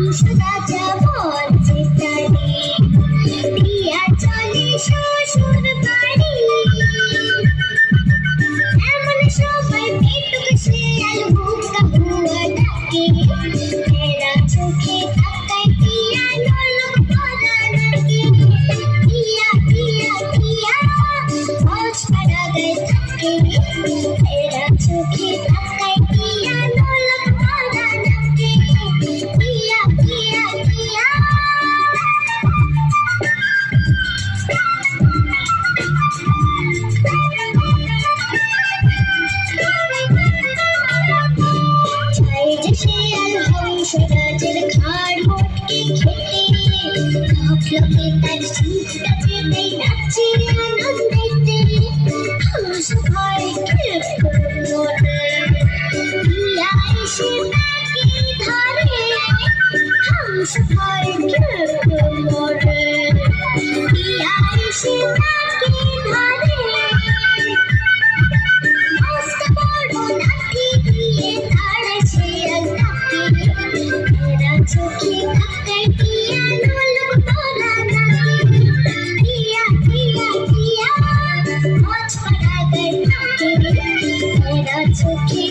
রাজা বলছে তারে দিয়া চলে শ্বশুর বাড়ি এমন সময় পেটুক শিয়াল হুকা হুয়া ডাকে এরা চোখে তাকায় টিয়া নলক পরা নাকি টিয়া টিয়া টিয়া মজ পড়া গায়ে থাকে এরা চোখে তাকায় টিয়া নলক পরা নাকি টিয়া টিয়া টিয়া শিয়াল হংস রাজের ঘাড় মোটকে খেতে কাফলকে তার শীতটা যেতেই নাচে আনন্দেতে হংস ভয় খেপ করে টিয়া এসে তাকে ধরে হংস ভয় খেপ করে টিয়া এসে তাকে ধরে মস্ত বড় লাঠি দিয়ে তাড়ে শিয়াল তাকে এরা চোখে তাকায় টিয়া নলক পরা নাকি টিয়া টিয়া টিয়া মজ পড়া গায়ে থাকে এরা চোখে